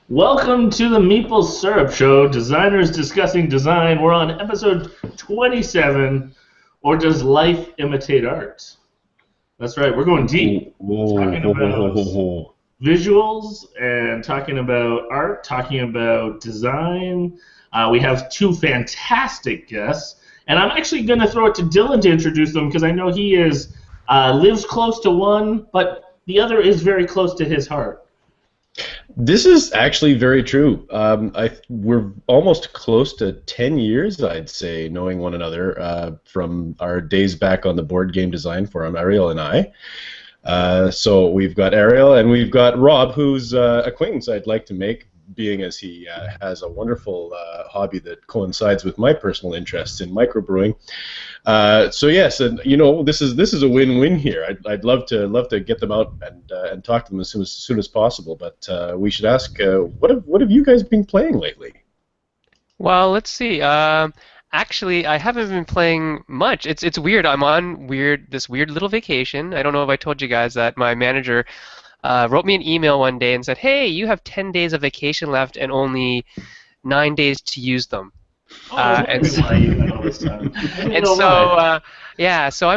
Welcome to the Meeple Syrup Show, designers discussing design. We're on episode 27, or does life imitate art? That's right, we're going deep, talking about visuals and talking about art, talking about design. We have two fantastic guests, and I'm actually going to throw it to Dylan to introduce them because I know he lives close to one, but the other is very close to his heart. This is actually very true. We're almost close to 10 years, I'd say, knowing one another from our days back on the board game design forum, Ariel and I. So we've got Ariel and we've got Rob, whose acquaintance I'd like to make, being as he has a wonderful hobby that coincides with my personal interests in microbrewing. So yes, and you know, this is a win-win here. I'd love to get them out and talk to them as soon as possible. But we should ask, what have you guys been playing lately? Well, let's see. Actually, I haven't been playing much. It's weird. I'm on this weird little vacation. I don't know if I told you guys that my manager wrote me an email one day and said, "Hey, you have 10 days of vacation left and only 9 days to use them." So I'm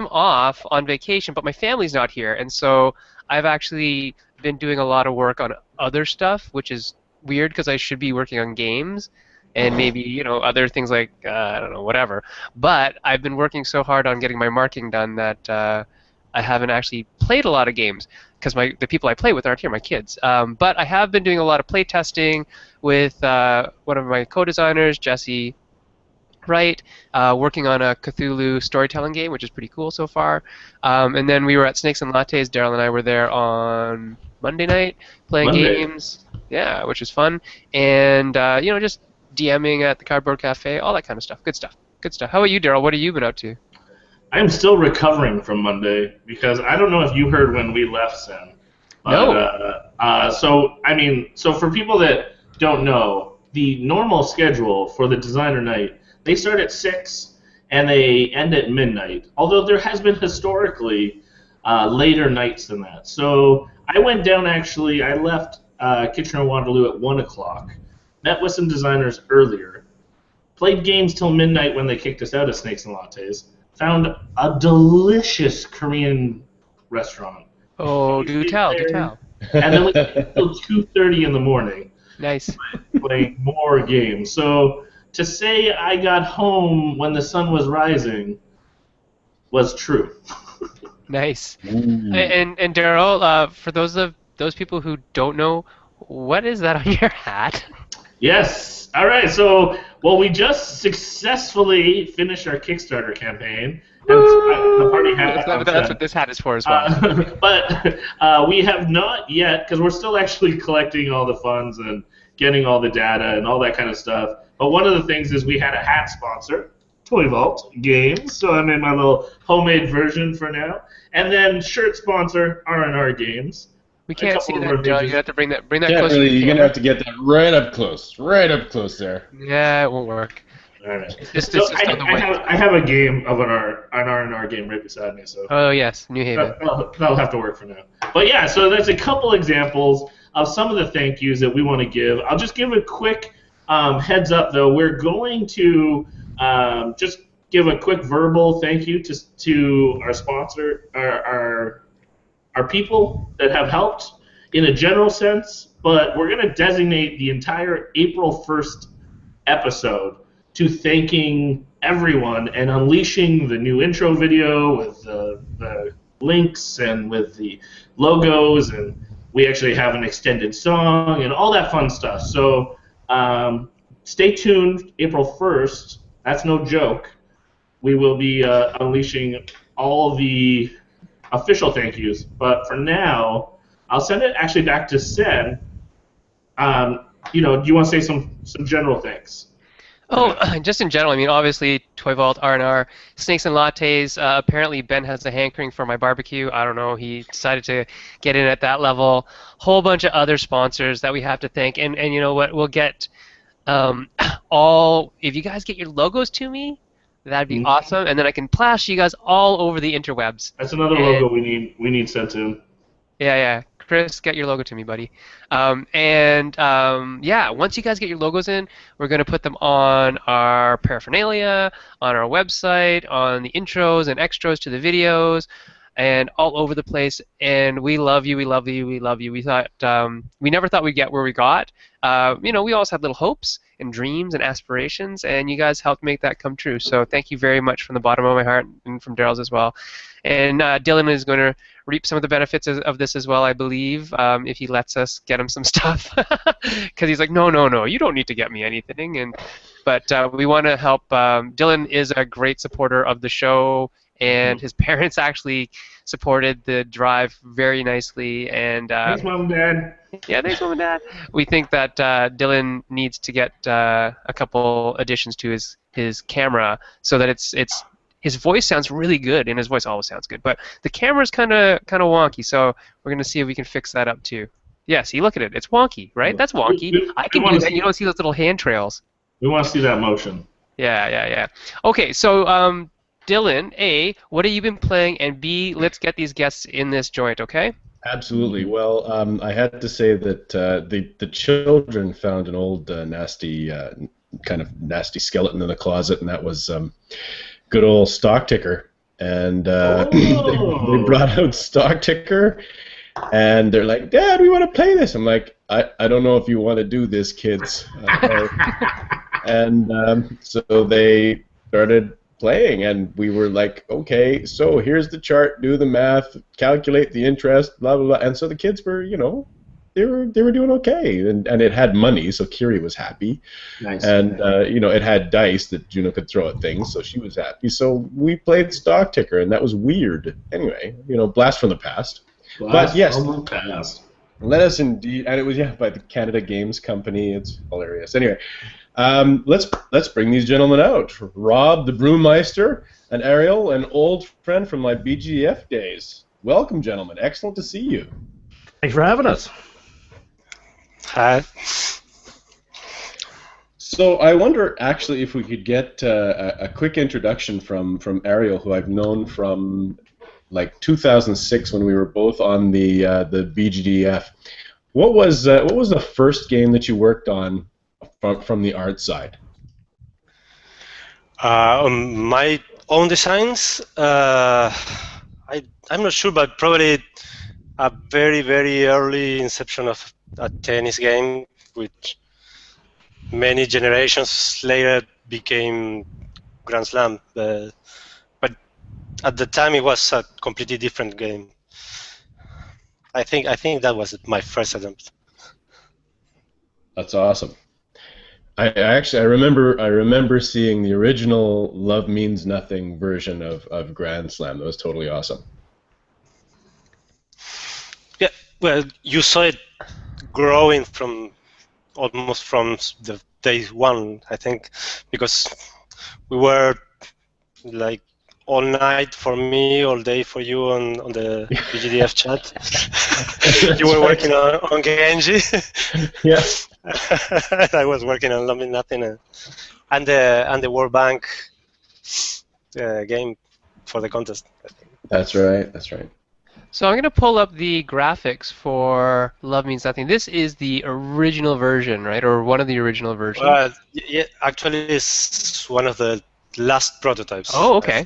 off on vacation, but my family's not here, and so I've actually been doing a lot of work on other stuff, which is weird because I should be working on games and maybe other things like I don't know, whatever. But I've been working so hard on getting my marking done that I haven't actually played a lot of games because the people I play with aren't here, my kids. But I have been doing a lot of play testing with one of my co-designers, Jesse Wright, working on a Cthulhu storytelling game, which is pretty cool so far. And then we were at Snakes and Lattes. Daryl and I were there on Monday night playing games. Yeah, which is fun. And just DMing at the Cardboard Cafe, all that kind of stuff. Good stuff. Good stuff. How about you, Daryl? What have you been up to? I'm still recovering from Monday because I don't know if you heard when we left, Sam. No. So for people that don't know, the normal schedule for the designer night, they start at 6 and they end at midnight. Although there has been historically later nights than that. So I went down actually. I left Kitchener-Waterloo at 1 o'clock. Met with some designers earlier. Played games till midnight when they kicked us out of Snakes and Lattes. Found a delicious Korean restaurant. Oh, do tell. And then we played till 2:30 in the morning. Nice. Playing more games. So to say I got home when the sun was rising was true. Nice. And Daryl, for those people who don't know, what is that on your hat? Yes. All right. So, we just successfully finished our Kickstarter campaign. And the party hat. That's what this hat is for as well. But we have not yet, because we're still actually collecting all the funds and getting all the data and all that kind of stuff. But one of the things is we had a hat sponsor, Toy Vault Games. So I made my little homemade version for now. And then shirt sponsor, R&R Games. We can't see that, Joe. You have to bring that closer. Really, you're gonna have to get that right up close there. Yeah, it won't work. All right. I have a game of an R&R game right beside me. So. Oh yes, New Haven. That'll have to work for now. But yeah, so there's a couple examples of some of the thank yous that we want to give. I'll just give a quick heads up though. We're going to just give a quick verbal thank you to our sponsor, our people that have helped in a general sense, but we're going to designate the entire April 1st episode to thanking everyone and unleashing the new intro video with the links and with the logos, and we actually have an extended song and all that fun stuff. So stay tuned April 1st. That's no joke. We will be unleashing all the official thank yous, but for now, I'll send it actually back to Sen. Do you want to say some general things? Oh, just in general, I mean, obviously, Toy Vault, R&R, Snakes and Lattes. Apparently, Ben has a hankering for my barbecue. I don't know. He decided to get in at that level. Whole bunch of other sponsors that we have to thank. And you know what? We'll get if you guys get your logos to me, that'd be awesome. And then I can plaster you guys all over the interwebs. That's another logo we need sent in. Yeah. Chris, get your logo to me, buddy. Yeah, once you guys get your logos in, we're going to put them on our paraphernalia, on our website, on the intros and extras to the videos, and all over the place. And we love you, we love you, we love you. We thought we never thought we'd get where we got. We always had little hopes and dreams and aspirations, and you guys helped make that come true. So thank you very much from the bottom of my heart, and from Daryl's as well. And Dylan is going to reap some of the benefits of this as well, I believe, if he lets us get him some stuff. Because he's like, no, you don't need to get me anything. But we want to help. Dylan is a great supporter of the show, and his parents actually supported the drive very nicely. And Thanks, Mom and Dad. yeah, thanks, Mom and Dad. We think that Dylan needs to get a couple additions to his camera so that it's his voice sounds really good, and his voice always sounds good, but the camera's kind of wonky, so we're going to see if we can fix that up too. Yeah, see, look at it. It's wonky, right? That's wonky. I can do that. You don't see those little hand trails. We want to see that motion. Yeah. Okay, so Dylan, A, what have you been playing, and B, let's get these guests in this joint, okay? Absolutely. Well, I had to say that the children found an old nasty skeleton in the closet, and that was good old Stock Ticker. And they brought out Stock Ticker, and they're like, Dad, we want to play this. I'm like, I don't know if you want to do this, kids. So they started playing, and we were like, okay, so here's the chart, do the math, calculate the interest, blah, blah, blah. And so the kids were, they were doing okay, and it had money, so Kiri was happy. Nice. And it had dice that Juno could throw at things, so she was happy. So we played Stock Ticker, and that was weird. Anyway, blast from the past. But yes, from the past. Let us indeed, and it was by the Canada Games Company. It's hilarious. Anyway, let's bring these gentlemen out. Rob, the Brewmeister, and Ariel, an old friend from my BGF days. Welcome, gentlemen. Excellent to see you. Thanks for having us. Hi. So I wonder, actually, if we could get a quick introduction from Ariel, who I've known from like 2006 when we were both on the BGDF. What was the first game that you worked on from the art side? My own designs, I'm not sure, but probably a very, very early inception of a tennis game, which many generations later became Grand Slam. But at the time, it was a completely different game. I think that was my first attempt. That's awesome. I remember seeing the original Love Means Nothing version of Grand Slam. That was totally awesome. Yeah, well, you saw it growing almost from the day one, I think, because we were like all night for me, all day for you on the BGDF chat. You were working on Genji. Yeah. I was working on Love Means Nothing and the World Bank game for the contest. I think. That's right. So I'm going to pull up the graphics for Love Means Nothing. This is the original version, right? Or one of the original versions? Yeah, actually it's one of the last prototypes. Oh, okay.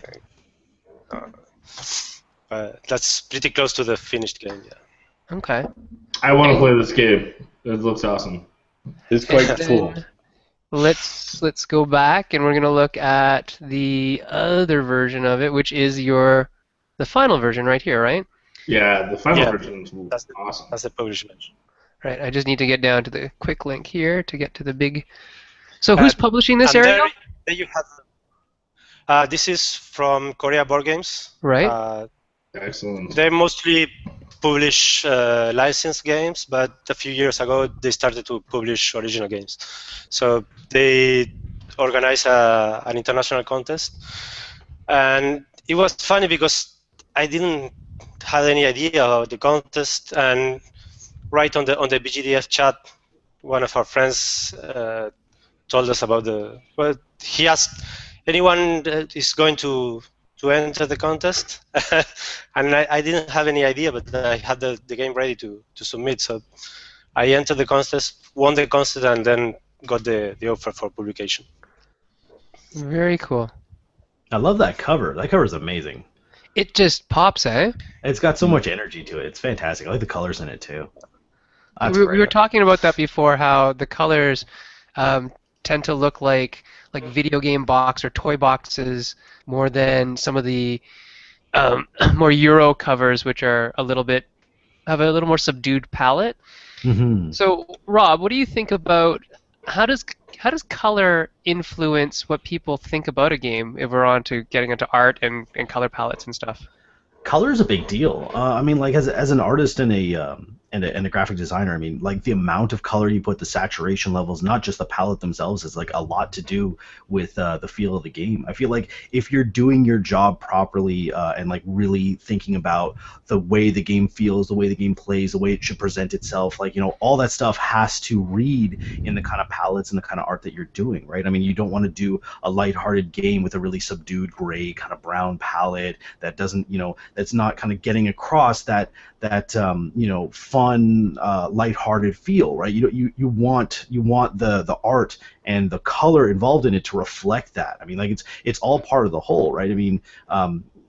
That's pretty close to the finished game, yeah. Okay. I want to play this game. It looks awesome. It's quite cool. Let's go back, and we're going to look at the other version of it, which is the final version right here, right? Yeah, the final version is awesome. That's the published version. Right, I just need to get down to the quick link here to get to the big... So who's publishing this, Ariel? There you have this is from Korea Board Games. Right. Excellent. They mostly publish licensed games, but a few years ago they started to publish original games. So they organized an international contest, and it was funny because I didn't have any idea about the contest, and right on the BGDF chat, one of our friends told us about he asked anyone that is going to to enter the contest, and I didn't have any idea, but I had the game ready to submit. So I entered the contest, won the contest, and then got the offer for publication. Very cool. I love that cover. That cover is amazing. It just pops, eh? It's got so much energy to it. It's fantastic. I like the colors in it too. We were talking about that before, how the colors tend to look like video game box or toy boxes more than some of the more Euro covers, which are have a little more subdued palette. Mm-hmm. So, Rob, what do you think about how does color influence what people think about a game if we're on to getting into art and color palettes and stuff? Color is a big deal. I mean, like as an artist and a graphic designer, I mean, like the amount of color you put, the saturation levels, not just the palette themselves, is like a lot to do with the feel of the game. I feel like if you're doing your job properly and like really thinking about the way the game feels, the way the game plays, the way it should present itself, like, you know, all that stuff has to read in the kind of palettes and the kind of art that you're doing, right? I mean, you don't want to do a lighthearted game with a really subdued gray kind of brown palette that doesn't, you know, that's not kind of getting across that you know, fun, lighthearted feel, right? You want the art and the color involved in it to reflect that. I mean, like it's all part of the whole, right? I mean,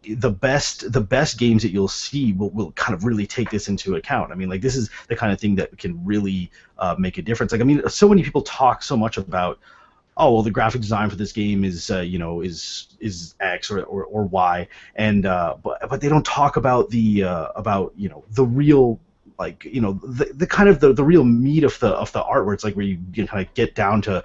the best games that you'll see will kind of really take this into account. I mean, like this is the kind of thing that can really make a difference. Like, I mean, so many people talk so much about, oh, well, the graphic design for this game is you know, is X or Y, and but they don't talk about the you know, the real, like, you know, the kind of the real meat of the art, where it's like where you kind of get down to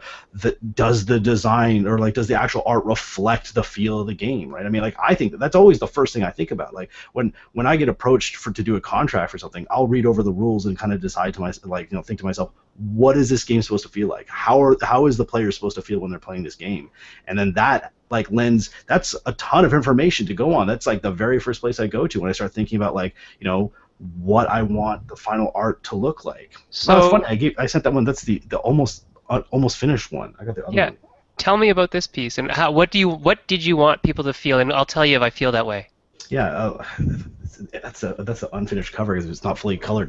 does the design, or like does the actual art reflect the feel of the game, right? I mean, like, I think that's always the first thing I think about. Like when I get approached to do a contract for something, I'll read over the rules and kind of decide to myself, like, you know, think to myself, what is this game supposed to feel like? How is the player supposed to feel when they're playing this game? And then that like lens, that's a ton of information to go on. That's like the very first place I go to when I start thinking about, like, you know, what I want the final art to look like. So it's funny. I sent that one. That's the almost finished one. I got the other one. Tell me about this piece and what did you want people to feel, and I'll tell you if I feel that way. Yeah, that's the unfinished cover because it's not fully colored.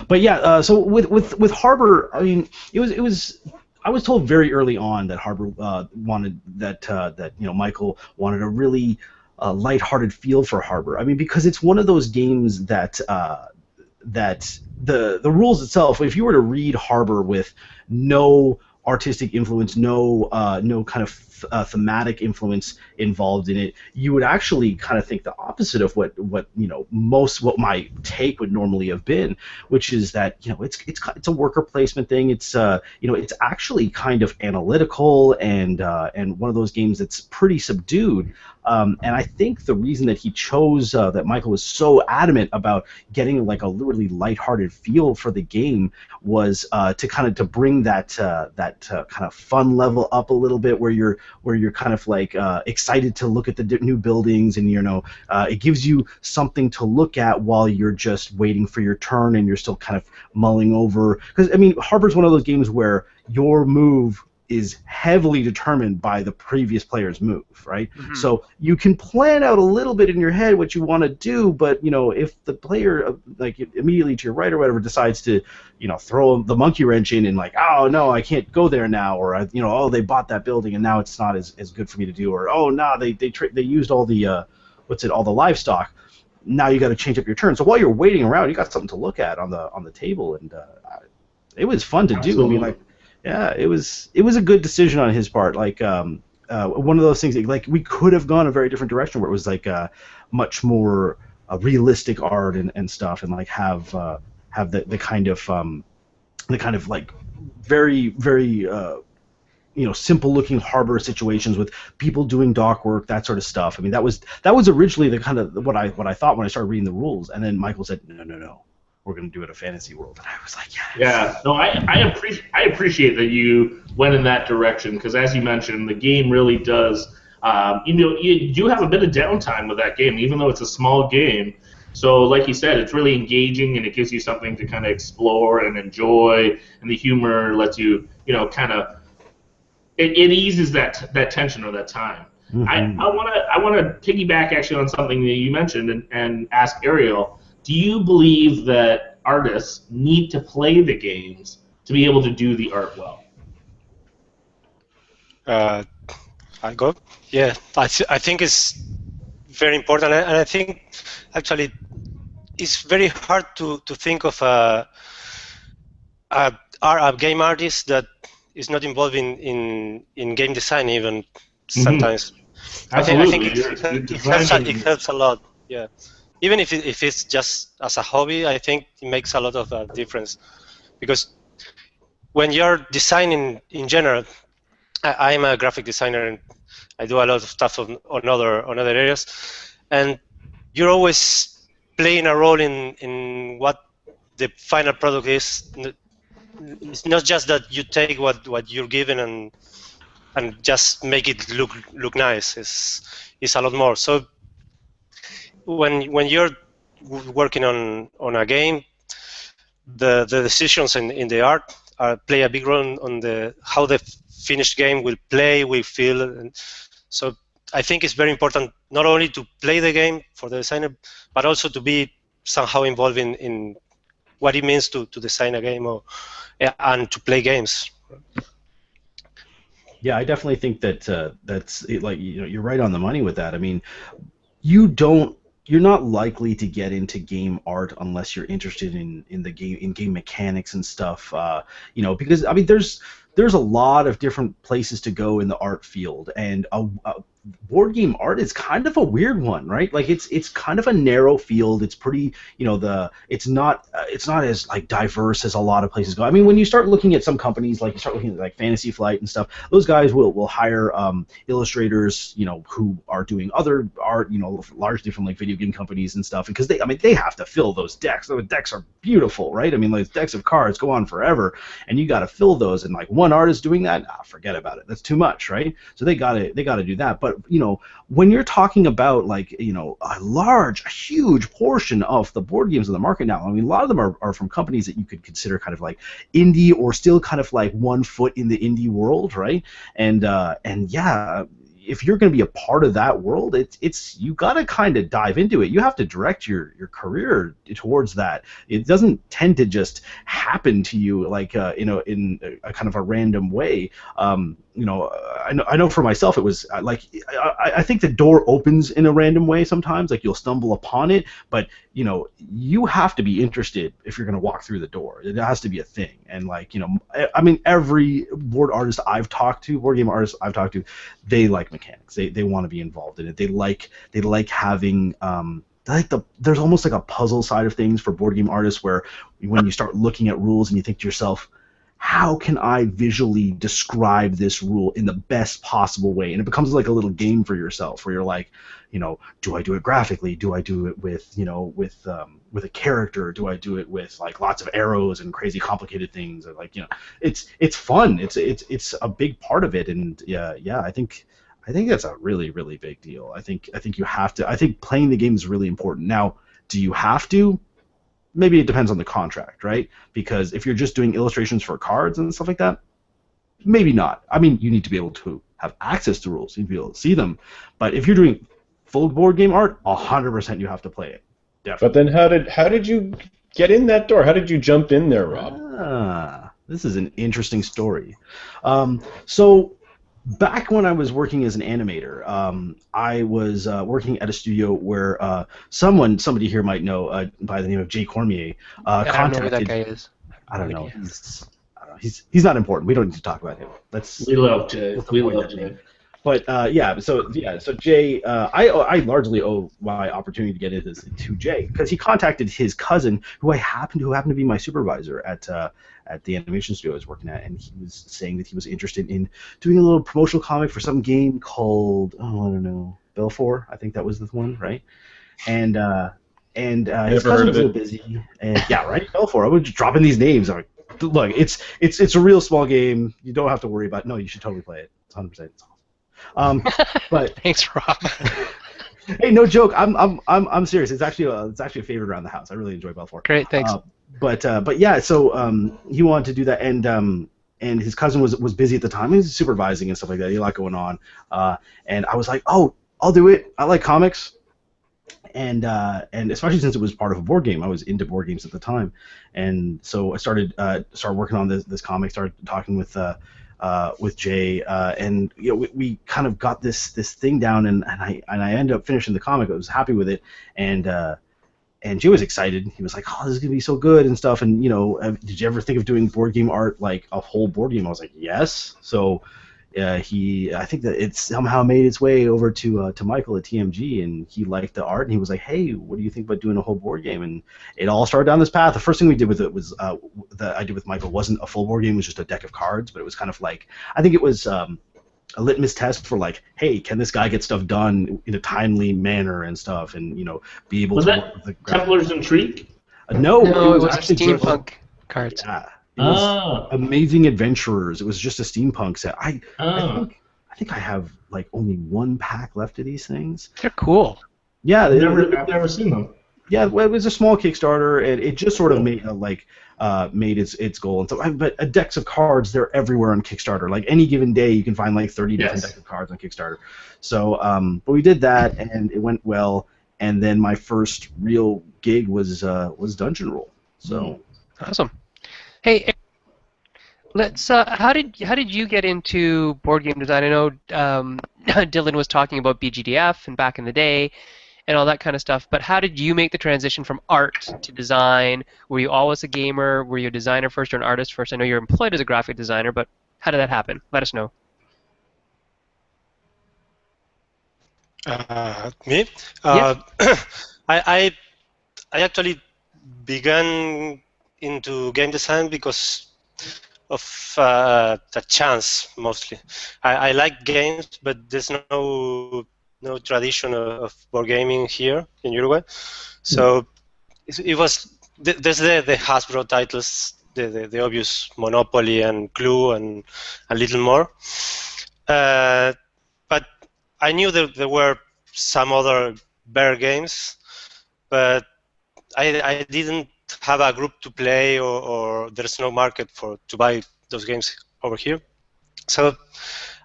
But yeah, so with Harbor, I mean, it was. I was told very early on that Harbor wanted that you know, Michael wanted a really lighthearted feel for Harbor. I mean, because it's one of those games that the rules itself, if you were to read Harbor with no artistic influence, no kind of thematic influence involved in it, you would actually kind of think the opposite of what you know, what my take would normally have been, which is that, you know, it's a worker placement thing. It's you know, it's actually kind of analytical and one of those games that's pretty subdued. And I think the reason that he chose that Michael was so adamant about getting like a really lighthearted feel for the game was to bring that kind of fun level up a little bit, where you're kind of like excited to look at the new buildings, and, you know, it gives you something to look at while you're just waiting for your turn and you're still kind of mulling over. Because, I mean, Harbor's one of those games where your move is heavily determined by the previous player's move, right? Mm-hmm. So you can plan out a little bit in your head what you want to do, but, you know, if the player, like, immediately to your right or whatever decides to, you know, throw the monkey wrench in and, like, oh no, I can't go there now, or, you know, oh, they bought that building and now it's not as good for me to do, or, oh no, they used all the all the livestock. Now you got to change up your turn. So while you're waiting around, you got something to look at on the table, and it was fun to do. I mean, like, yeah, it was a good decision on his part. Like, one of those things, like, we could have gone a very different direction, where it was like much more realistic art and stuff, and like have the kind of like very you know, simple looking harbor situations with people doing dock work, that sort of stuff. I mean, that was originally the kind of what I thought when I started reading the rules, and then Michael said, no, we're going to do it a fantasy world, and I was like, yes. Yeah, no, I appreciate that you went in that direction, because as you mentioned, the game really does. You know, you do have a bit of downtime with that game, even though it's a small game. So, like you said, it's really engaging, and it gives you something to kind of explore and enjoy, and the humor lets you, you know, kind of it eases that tension or that time. I want to piggyback actually on something that you mentioned and ask Ariel. Do you believe that artists need to play the games to be able to do the art well? I go. Yeah, I think it's very important, and I think actually it's very hard to think of a game artist that is not involved in game design even sometimes. Absolutely. I think it helps a lot. Yeah, even if it's just as a hobby, I think it makes a lot of difference, because when you're designing in general, I'm a graphic designer and I do a lot of stuff on other areas, and you're always playing a role in what the final product is. It's not just that you take what you're given and just make it look nice. It's a lot more. So when you're working on a game, the decisions in the art play a big role on how the finished game will feel. And so I think it's very important not only to play the game for the designer, but also to be somehow involved in what it means to design a game and to play games. Yeah, I definitely think that that's it, like you're right on the money with that. I mean, you're not likely to get into game art unless you're interested in the game mechanics and stuff. Because I mean there's a lot of different places to go in the art field, and board game art is kind of a weird one, right? Like it's kind of a narrow field. It's pretty, it's not as like diverse as a lot of places go. I mean, when you start looking at some companies, like you start looking at like Fantasy Flight and stuff, those guys will hire illustrators, who are doing other art, largely from like video game companies and stuff, because they have to fill those decks. The decks are beautiful, right? I mean, like decks of cards go on forever, and you got to fill those, and like one artist doing that, forget about it. That's too much, right? So they got to do that. But when you're talking about like a huge portion of the board games on the market now, I mean, a lot of them are from companies that you could consider kind of like indie or still kind of like 1 foot in the indie world, right? And yeah, if you're going to be a part of that world, it's you got to kind of dive into it. You have to direct your career towards that. It doesn't tend to just happen to you like in a kind of a random way. I know for myself it was like I think the door opens in a random way sometimes. Like you'll stumble upon it, but you have to be interested if you're going to walk through the door. It has to be a thing. And like I mean, every board game artist I've talked to, they like mechanics. They want to be involved in it. They like having there's almost like a puzzle side of things for board game artists, where when you start looking at rules and you think to yourself, how can I visually describe this rule in the best possible way? And it becomes like a little game for yourself, where you're like, do I do it graphically? Do I do it with with a character? Do I do it with like lots of arrows and crazy complicated things? And like it's fun. It's a big part of it. And yeah, I think that's a really, really big deal. I think you have to. I think playing the game is really important. Now, do you have to? Maybe it depends on the contract, right? Because if you're just doing illustrations for cards and stuff like that, maybe not. I mean, you need to be able to have access to rules. You need to be able to see them. But if you're doing full board game art, 100% you have to play it. Definitely. But then how did you get in that door? How did you jump in there, Rob? This is an interesting story. So back when I was working as an animator, I was working at a studio where somebody here might know by the name of Jay Cormier contacted. I don't know who that guy is. I don't know. He's not important. We don't need to talk about him. We love Jay. We love Jay. But so Jay, I largely owe my opportunity to get into this to Jay, because he contacted his cousin, who happened to be my supervisor at the animation studio I was working at, and he was saying that he was interested in doing a little promotional comic for some game called, I don't know, Belfour. I think that was the one, right? And his cousin was a little busy. And yeah, right, Belfour. I was just dropping these names. I'm like, look, it's a real small game. You don't have to worry about it. No, you should totally play it. It's 100%. It's awesome. But thanks, Rob. Hey, no joke. I'm serious. It's actually a favorite around the house. I really enjoy Belfour. Great, thanks. But yeah, so he wanted to do that, and and his cousin was busy at the time. He was supervising and stuff like that. He had a lot going on, and I was like, oh, I'll do it. I like comics. And especially since it was part of a board game, I was into board games at the time, and so I started working on this comic. Started talking with Jay, and we kind of got this thing down, and I ended up finishing the comic. I was happy with it, and Jay was excited. He was like, "Oh, this is gonna be so good and stuff." And did you ever think of doing board game art, like a whole board game? I was like, yes. So. I think that it somehow made its way over to Michael at TMG, and he liked the art, and he was like, "Hey, what do you think about doing a whole board game?" And it all started down this path. The first thing we did with it was that I did with Michael wasn't a full board game; it was just a deck of cards. But it was kind of like, I think it was a litmus test for like, hey, can this guy get stuff done in a timely manner and stuff, and be able was to that work with the Templar's Intrigue? No, it was actually just steampunk cards. yeah. It was Amazing Adventurers. It was just a steampunk set. I think I have like only one pack left of these things. They're cool. Yeah, I've never seen them. Yeah, well, it was a small Kickstarter, and it just sort of made its goal. And so, but decks of cards, they're everywhere on Kickstarter. Like any given day, you can find like 30 different decks of cards on Kickstarter. So, but we did that, and it went well. And then my first real gig was Dungeon Roll. So awesome. Hey, let's. How did you get into board game design? I know Dylan was talking about BGDF and back in the day, and all that kind of stuff. But how did you make the transition from art to design? Were you always a gamer? Were you a designer first or an artist first? I know you're employed as a graphic designer, but how did that happen? Let us know. Me? Yeah. I actually began into game design because of the chance mostly. I like games, but there's no tradition of board gaming here in Uruguay. So it was there's the Hasbro titles, the obvious Monopoly and Clue and a little more. But I knew that there were some other better games, but I didn't have a group to play, or there's no market to buy those games over here. So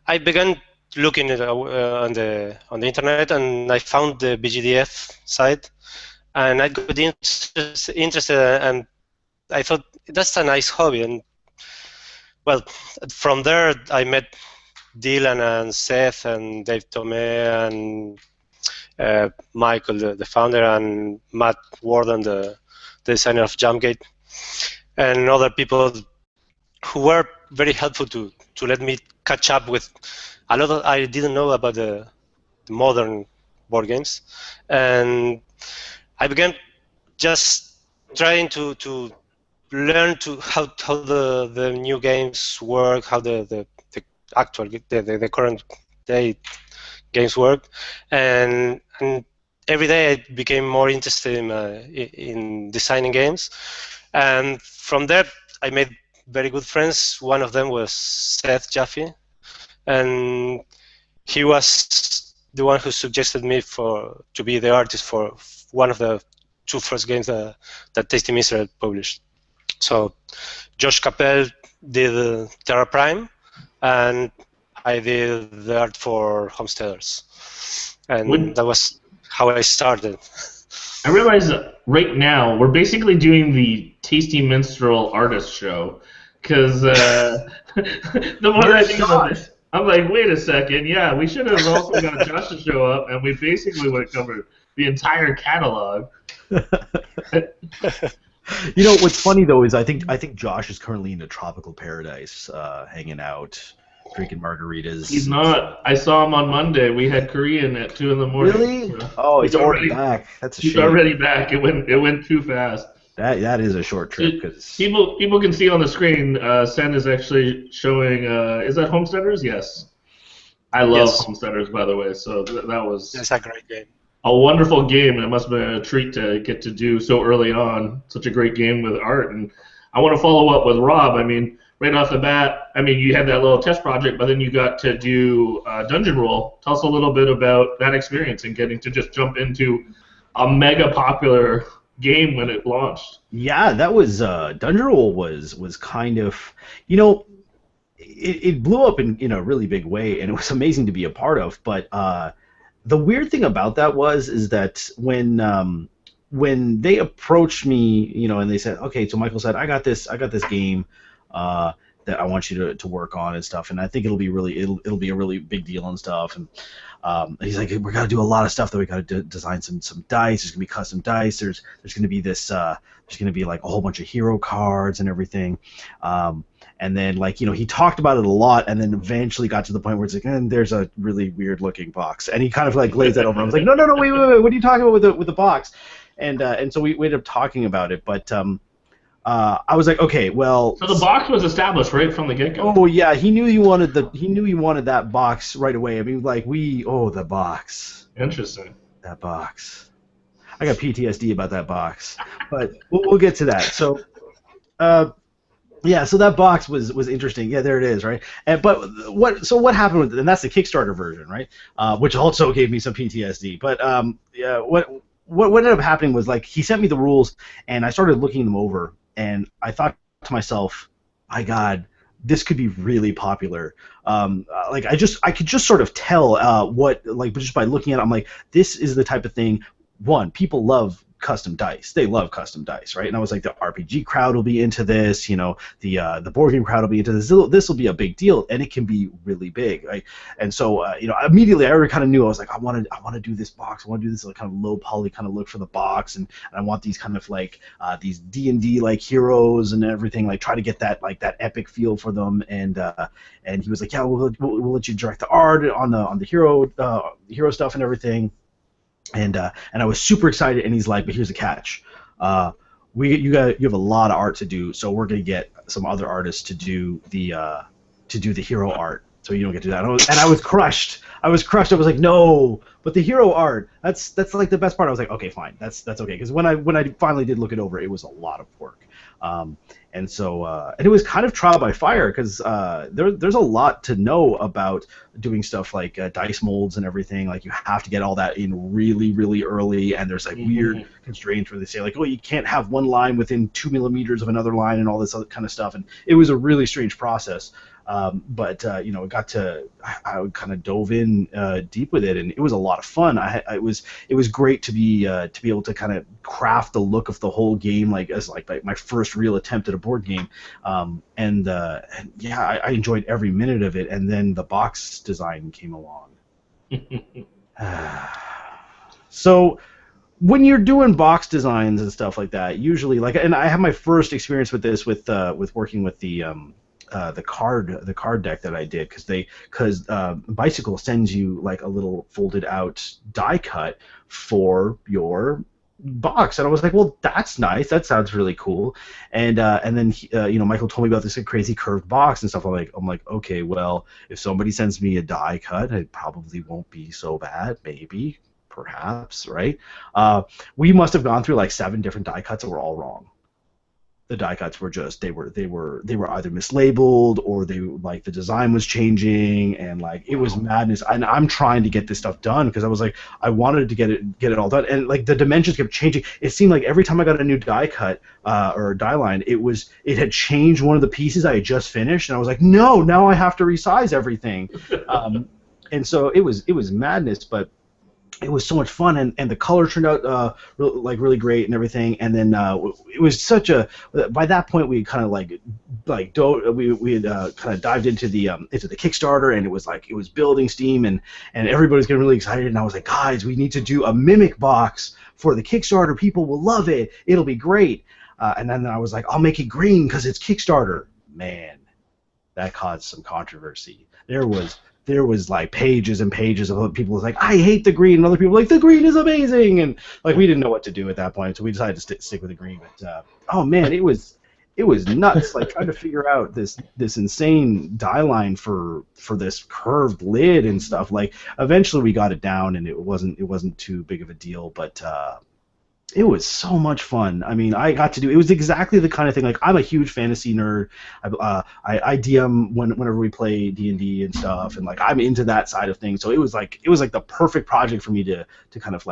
I began looking at on the internet, and I found the BGDF site, and I got interested, and I thought that's a nice hobby. And well, from there I met Dylan and Seth and Dave Tomei and Michael, the founder, and Matt Warden, the designer of Jamgate, and other people who were very helpful to let me catch up with a lot of I didn't know about the modern board games, and I began just trying to learn how the new games work, how the current day games work, and every day I became more interested in designing games, and from there I made very good friends. One of them was Seth Jaffe, and he was the one who suggested me to be the artist for one of the two first games that Tasty Miser published. So Josh Capel did Terra Prime, and I did the art for Homesteaders, and that was how I started. I realize that right now we're basically doing the Tasty Minstrel Artist Show, because the more I think about this, I'm like, wait a second, yeah, we should have also got Josh to show up, and we basically would have covered the entire catalog. What's funny though is I think Josh is currently in a tropical paradise, hanging out, drinking margaritas. He's not. I saw him on Monday. We had Korean at 2 in the morning. Really? Oh, he's already back. That's a shame. He's already back. It went too fast. That is a short trip, because people can see on the screen. Sen is actually showing. Is that Homesteaders? Yes. I love Homesteaders, by the way. So that was. That's a great game. A wonderful game, and it must have been a treat to get to do so early on. Such a great game with art, and I want to follow up with Rob. I mean, right off the bat, you had that little test project, but then you got to do Dungeon Roll. Tell us a little bit about that experience and getting to just jump into a mega popular game when it launched. Yeah, that was Dungeon Roll was kind of, it blew up in a really big way, and it was amazing to be a part of. But the weird thing about that is that when they approached me, and they said, okay, so Michael said, I got this game that I want you to work on and stuff, and I think it'll be a really big deal and stuff. And he's like, we got to do a lot of stuff. That we got to design some dice. There's gonna be custom dice. There's gonna be this. There's gonna be like a whole bunch of hero cards and everything. And then he talked about it a lot, and then eventually got to the point where it's like, and there's a really weird looking box, and he kind of lays that over. I was like, no, wait, what are you talking about with the box? And so we ended up talking about it, but I was like, okay, well. So the box was established right from the get-go. Oh yeah, he knew he wanted that box right away. I mean, the box. Interesting. That box. I got PTSD about that box, but we'll get to that. So, yeah, so that box was interesting. Yeah, there it is, right? But what happened with it? And that's the Kickstarter version, right? Which also gave me some PTSD. But yeah, what ended up happening was he sent me the rules, and I started looking them over. And I thought to myself, my God, this could be really popular. I could just sort of tell just by looking at it, I'm like, this is the type of thing. One, people love custom dice. They love custom dice, right? And I was like, the RPG crowd will be into this. The board game crowd will be into this. This will be a big deal, and it can be really big, right? And so, immediately I already kind of knew. I was like, I want to do this box. I want to do this kind of low poly kind of look for the box, and I want these kind of these D&D heroes and everything. Try to get that that epic feel for them. And he was like, yeah, we'll let you direct the art on the hero stuff and everything. And I was super excited, and he's like, but here's the catch. You have a lot of art to do, so we're gonna get some other artists to do the hero art, so you don't get to do that. And I was crushed. I was like, no, but the hero art, that's the best part. I was like, okay, fine, that's okay, because when I finally did look it over, it was a lot of work. And so and it was kind of trial by fire, because there's a lot to know about doing stuff like dice molds and everything. You have to get all that in really, really early, and there's weird constraints where they say you can't have one line within 2 millimeters of another line and all this other kind of stuff. And it was a really strange process. But I kind of dove in deep with it, and it was a lot of fun. It was great to be able to kind of craft the look of the whole game, as my first real attempt at a board game. And yeah, I enjoyed every minute of it. And then the box design came along. So when you're doing box designs and stuff like that, usually and I have my first experience with this with working with the card deck that I did, because Bicycle sends you a little folded out die cut for your box, and I was like, well, that's nice, that sounds really cool. And then Michael told me about this crazy curved box and stuff. I'm like, okay, well, if somebody sends me a die cut, it probably won't be so bad, maybe, perhaps, right? We must have gone through 7 different die cuts that were all wrong. The die cuts were just they were either mislabeled, or the design was changing, and it was madness. And I'm trying to get this stuff done, because I was I wanted to get it all done, and the dimensions kept changing. It seemed like every time I got a new die cut or die line, it had changed one of the pieces I had just finished, and I was like, no, now I have to resize everything. And so it was madness, but it was so much fun, and the color turned out really great and everything. And then it was such a. By that point, we kind of we had kind of dived into the Kickstarter, and it was building steam, and everybody was getting really excited. And I was like, guys, we need to do a mimic box for the Kickstarter. People will love it. It'll be great. And then I was like, I'll make it green because it's Kickstarter. Man, that caused some controversy. There was pages and pages of people I hate the green, and other people the green is amazing, and we didn't know what to do at that point, so we decided to stick with the green. But oh man, it was nuts, trying to figure out this insane die line for this curved lid and stuff. Eventually we got it down, and it wasn't too big of a deal, but it was so much fun. I mean, I got to do. It was exactly the kind of thing. I'm a huge fantasy nerd. I DM whenever we play D&D and stuff, and I'm into that side of things. So it was the perfect project for me to kind of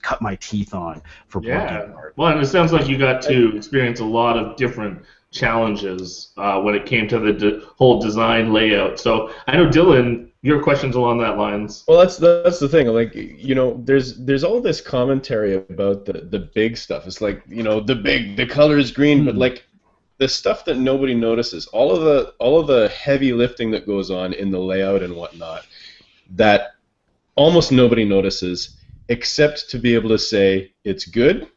cut my teeth on for board game art. Well, and it sounds like you got to experience a lot of different challenges when it came to the whole design layout. So I know, Dylan, your questions along that lines. Well, that's the thing. Like, there's all this commentary about the big stuff. It's like, the color is green, but like the stuff that nobody notices, all of the heavy lifting that goes on in the layout and whatnot, that almost nobody notices, except to be able to say it's good,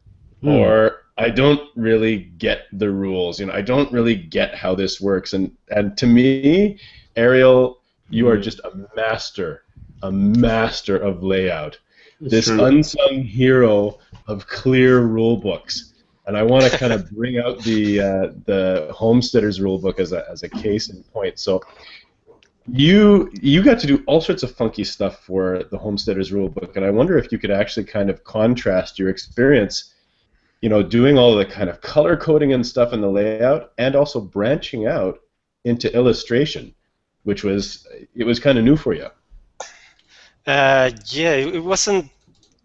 or I don't really get the rules. I don't really get how this works. And to me, Ariel, you are just a master of layout. This unsung hero of clear rule books. And I want to kind of bring out the Homesteaders rulebook as a case in point. So you got to do all sorts of funky stuff for the Homesteaders rulebook, and I wonder if you could actually kind of contrast your experience, doing all the kind of color coding and stuff in the layout, and also branching out into illustration, which was kind of new for you. Yeah, it wasn't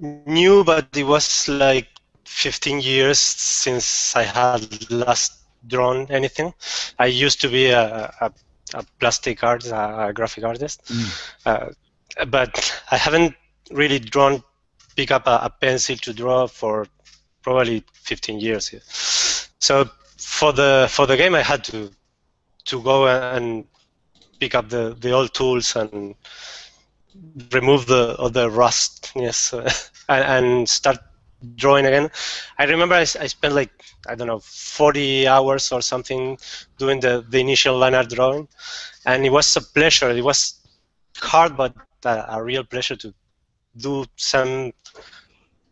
new, but it was like 15 years since I had last drawn anything. I used to be a plastic artist, a graphic artist, but I haven't really pick up a pencil to draw for probably 15 years. So for the game, I had to go and pick up the old tools and remove the rust, yes, and start drawing again. I remember I spent like, I don't know, 40 hours or something doing the initial line art drawing, and it was a pleasure. It was hard, but a real pleasure to do some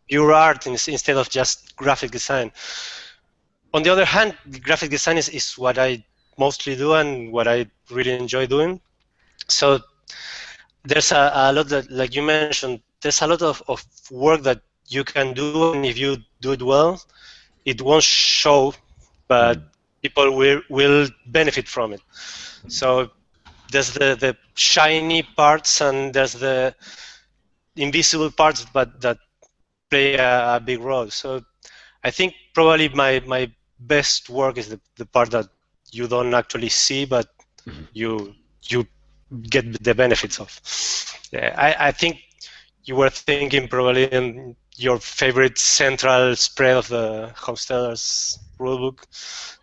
pure art instead of just graphic design. On the other hand, graphic design is what I mostly do and what I really enjoy doing. So there's a lot that, like you mentioned, there's a lot of work that you can do, and if you do it well, it won't show, but people will benefit from it. So there's the shiny parts, and there's the invisible parts, but that play a big role. So I think probably my best work is the part that you don't actually see, but you get the benefits of. Yeah, I think you were thinking probably in your favorite central spread of the Homesteaders rulebook,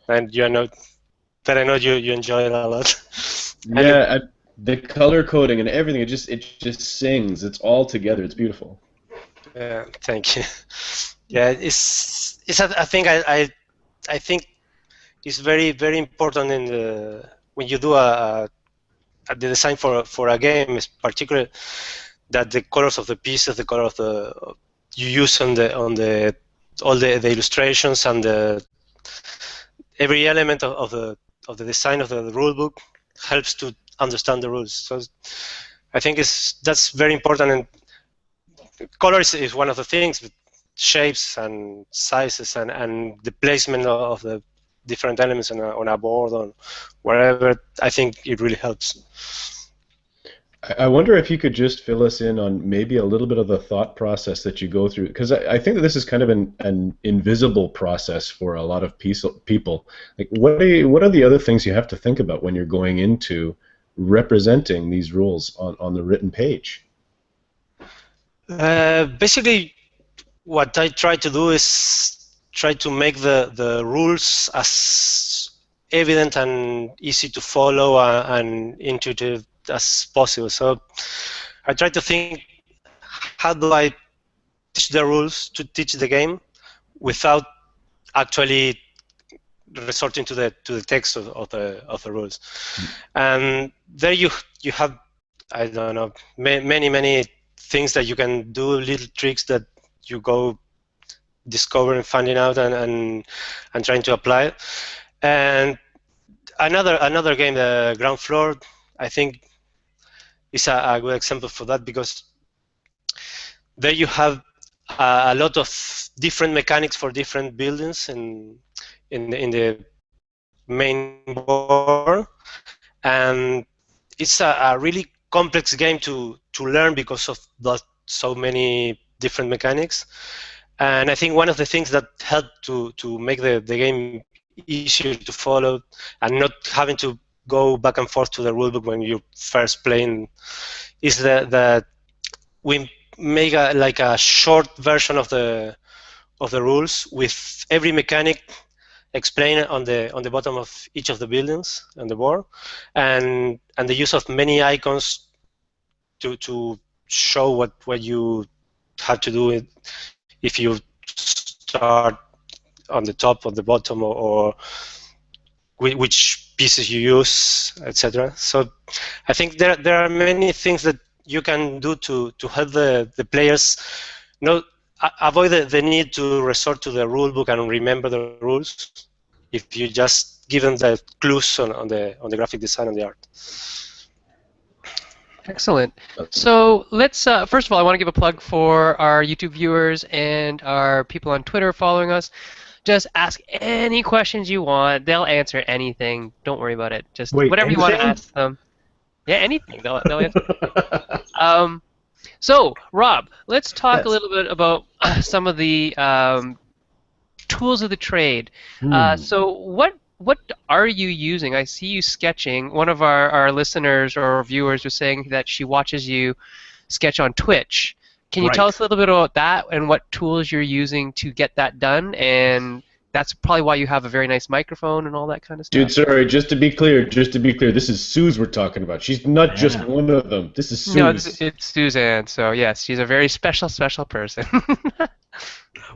and I know you enjoy it a lot. Yeah, the color coding and everything, it just sings. It's all together. It's beautiful. Thank you. Yeah, it's I think it's very, very important when you do the design for a game, is particularly that the colors of the pieces, the color of you use on all the illustrations and every element of the design of the rulebook helps to understand the rules. So I think that's very important, and color is one of the things, but shapes and sizes and the placement of the different elements on a board or wherever, I think it really helps. I wonder if you could just fill us in on maybe a little bit of the thought process that you go through, because I think that this is kind of an invisible process for a lot of people. Like, what are the other things you have to think about when you're going into representing these rules on the written page? Basically, what I try to do is try to make the rules as evident and easy to follow and intuitive as possible. So I try to think, how do I teach the rules to teach the game without actually resorting to the text of the rules. And there you have, I don't know, many things that you can do, little tricks that you go discovering, finding out, and trying to apply. And another game, the Ground Floor, I think is a good example for that, because there you have a lot of different mechanics for different buildings in the main board, and it's a really complex game to learn because of so many different mechanics. And I think one of the things that helped to make the game easier to follow, and not having to go back and forth to the rulebook when you're first playing, is that we make like a short version of the rules with every mechanic explained on the bottom of each of the buildings on the board, and the use of many icons to show what you have to do if you start on the top or the bottom, or which pieces you use, etc. So I think there are many things that you can do to help the players avoid the need to resort to the rule book and remember the rules if you just give them the clues on the graphic design and the art. Excellent. So let's, first of all, I want to give a plug for our YouTube viewers and our people on Twitter following us. Just ask any questions you want. They'll answer anything. Don't worry about it. Just whatever you want to ask them. Yeah, anything. They'll answer. So, Rob, let's talk a little bit about some of the tools of the trade. So what are you using? I see you sketching. One of our listeners or viewers was saying that she watches you sketch on Twitch. Can you tell us a little bit about that and what tools you're using to get that done? And that's probably why you have a very nice microphone and all that kind of stuff. Dude, sorry, just to be clear, this is Suze we're talking about. She's not just one of them. This is Suze. No, it's Suzanne. So yes, she's a very special person.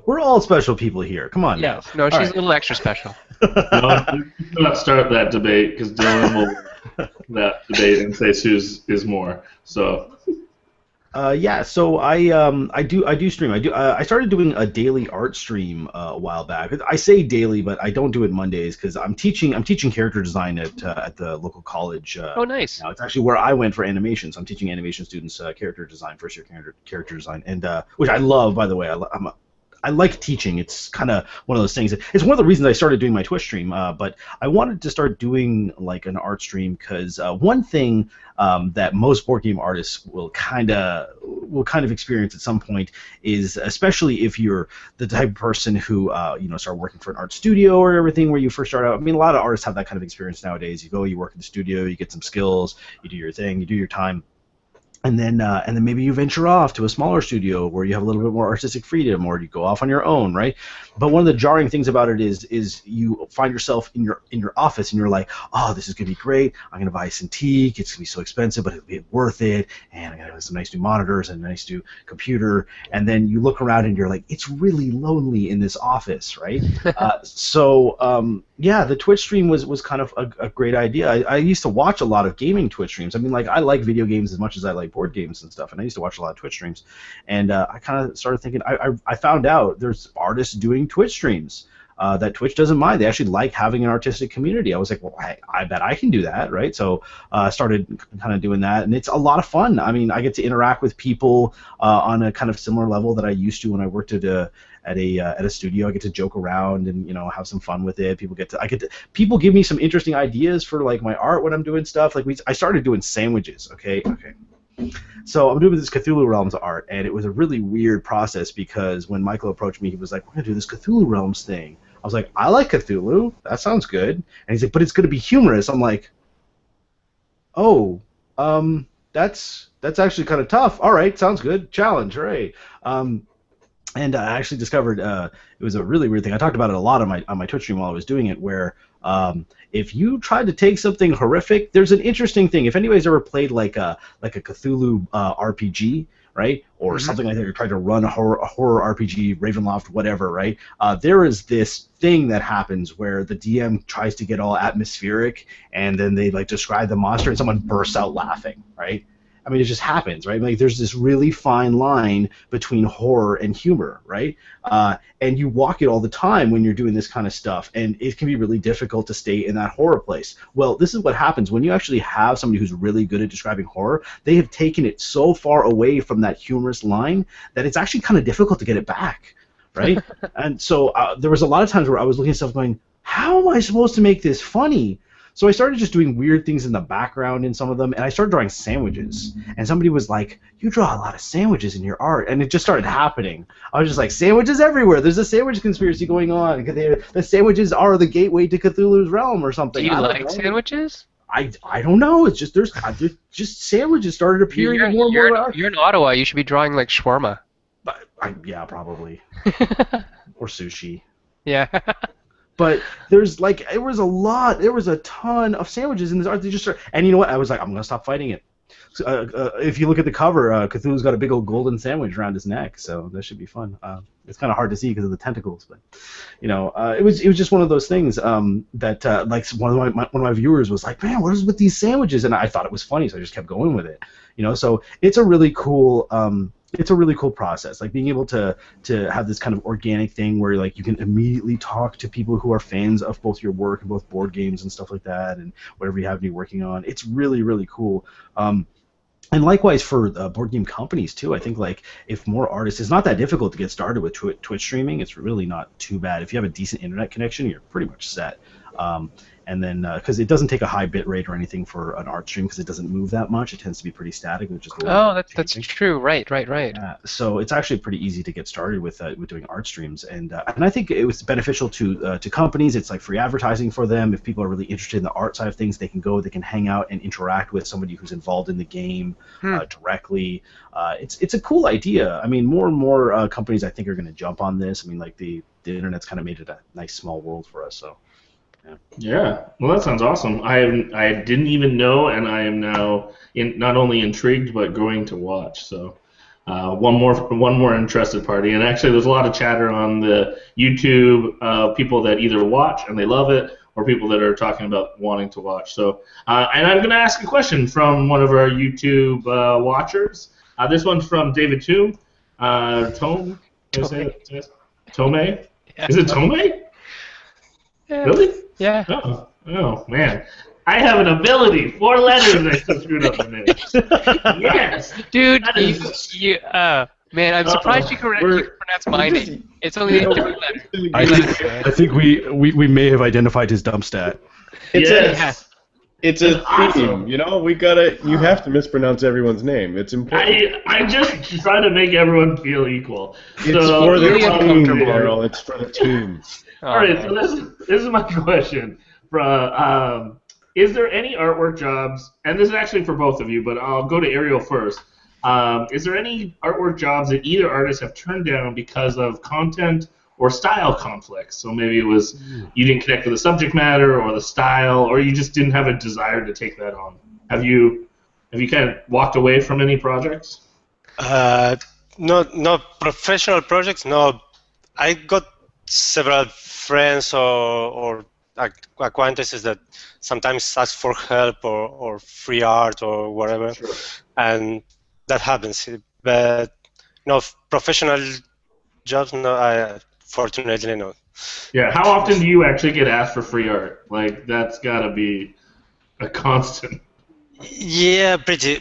We're all special people here. Come on. Yeah. No, she's a little extra special. No, do not start that debate, because Dylan will that debate and say Suze is more. So. Yeah, so I do stream. I started doing a daily art stream a while back. I say daily, but I don't do it Mondays because I'm teaching character design at the local college. Oh, nice. Now it's actually where I went for animation. So I'm teaching animation students character design, first year character design, and which I love, by the way. I like teaching. It's kind of one of those things. It's one of the reasons I started doing my Twitch stream. But I wanted to start doing like an art stream because one thing that most board game artists will kind of experience at some point is, especially if you're the type of person who start working for an art studio or everything where you first start out. I mean, a lot of artists have that kind of experience nowadays. You go, you work in the studio, you get some skills, you do your thing, you do your time. And then maybe you venture off to a smaller studio where you have a little bit more artistic freedom, or you go off on your own, right? But one of the jarring things about it is you find yourself in your office and you're like, oh, this is gonna be great. I'm gonna buy a Cintiq. It's gonna be so expensive, but it'll be worth it. And I'm gonna have some nice new monitors and a nice new computer. And then you look around and you're like, it's really lonely in this office, right? Yeah, the Twitch stream was kind of a great idea. I used to watch a lot of gaming Twitch streams. I mean, like, I like video games as much as I like board games and stuff, and I used to watch a lot of Twitch streams. And I kind of started thinking, I found out there's artists doing Twitch streams that Twitch doesn't mind. They actually like having an artistic community. I was like, well, I bet I can do that, right? So I started kind of doing that, and it's a lot of fun. I mean, I get to interact with people on a kind of similar level that I used to when I worked at a studio. I get to joke around and have some fun with it. People give me some interesting ideas for like my art when I'm doing stuff. Like I started doing sandwiches. Okay. So I'm doing this Cthulhu Realms art, and it was a really weird process because when Michael approached me, he was like, "We're gonna do this Cthulhu Realms thing." I was like, "I like Cthulhu. That sounds good." And he's like, "But it's gonna be humorous." I'm like, "Oh, that's actually kind of tough. All right, sounds good. Challenge, hooray!" And I actually discovered it was a really weird thing. I talked about it a lot on my Twitch stream while I was doing it, where if you try to take something horrific, there's an interesting thing. If anybody's ever played like a Cthulhu RPG, right, or something like that, you're trying to run a horror RPG, Ravenloft, whatever, right? There is this thing that happens where the DM tries to get all atmospheric, and then they like describe the monster, and someone bursts out laughing, right? I mean, it just happens, right? Like, there's this really fine line between horror and humor, right? And you walk it all the time when you're doing this kind of stuff, and it can be really difficult to stay in that horror place. Well, this is what happens when you actually have somebody who's really good at describing horror. They have taken it so far away from that humorous line that it's actually kind of difficult to get it back, right? And so there was a lot of times where I was looking at stuff going, how am I supposed to make this funny? So I started just doing weird things in the background in some of them, and I started drawing sandwiches. And somebody was like, "You draw a lot of sandwiches in your art," and it just started happening. I was just like, "Sandwiches everywhere! There's a sandwich conspiracy going on. The sandwiches are the gateway to Cthulhu's realm, or something." Do you I don't like know. sandwiches? I don't know. It's just there's just sandwiches started appearing more and more. You're in Ottawa. You should be drawing like shawarma. Yeah, probably. Or sushi. Yeah. But there's like there was a ton of sandwiches in this art. They just and you know what? I was like, I'm gonna stop fighting it. If you look at the cover, Cthulhu's got a big old golden sandwich around his neck, so that should be fun. It's kind of hard to see because of the tentacles, but you know, it was just one of those things that like one of my viewers was like, "Man, what is with these sandwiches?" And I thought it was funny, so I just kept going with it. You know, so it's a really cool. It's a really cool process, like being able to have this kind of organic thing where like you can immediately talk to people who are fans of both your work and both board games and stuff like that, and whatever you have to be working on. It's really, really cool. And likewise for board game companies too. I think like if more artists, it's not that difficult to get started with Twitch streaming. It's really not too bad. If you have a decent internet connection, you're pretty much set. And then because it doesn't take a high bit rate or anything for an art stream because it doesn't move that much. It tends to be pretty static, which is that's true. Right. So it's actually pretty easy to get started with doing art streams, and I think it was beneficial to companies. It's like free advertising for them. If people are really interested in the art side of things, they can hang out and interact with somebody who's involved in the game directly. It's a cool idea. I mean, more and more companies I think are going to jump on this. I mean, like the internet's kind of made it a nice small world for us. So. Yeah, well, that sounds awesome. I didn't even know, and I am now not only intrigued but going to watch. So one more interested party. And actually, there's a lot of chatter on the YouTube, people that either watch and they love it, or people that are talking about wanting to watch. So and I'm going to ask a question from one of our YouTube watchers. This one's from David Tome. Tome? Tome? Yeah. Is it Tome? Yeah. Really? Yeah. Oh, man. I have an ability. 4 letters I still screwed up the name. Yes. Dude, man, I'm surprised you pronounce my name. It's only 3 letters. I think we may have identified his dump stat. It's a theme, you know. You have to mispronounce everyone's name. It's important. I just try to make everyone feel equal. It's for the team, Ariel. It's for the team. All right, so this is my question. Is there any artwork jobs, and this is actually for both of you, but I'll go to Ariel first. Is there any artwork jobs that either artist have turned down because of content or style conflicts? So maybe it was you didn't connect with the subject matter or the style, or you just didn't have a desire to take that on. Have you kind of walked away from any projects? No professional projects. No, I got several friends or acquaintances that sometimes ask for help or free art or whatever, Sure. and that happens. But no professional jobs. No, fortunately no. Yeah. How often do you actually get asked for free art? Like that's got to be a constant. Yeah, pretty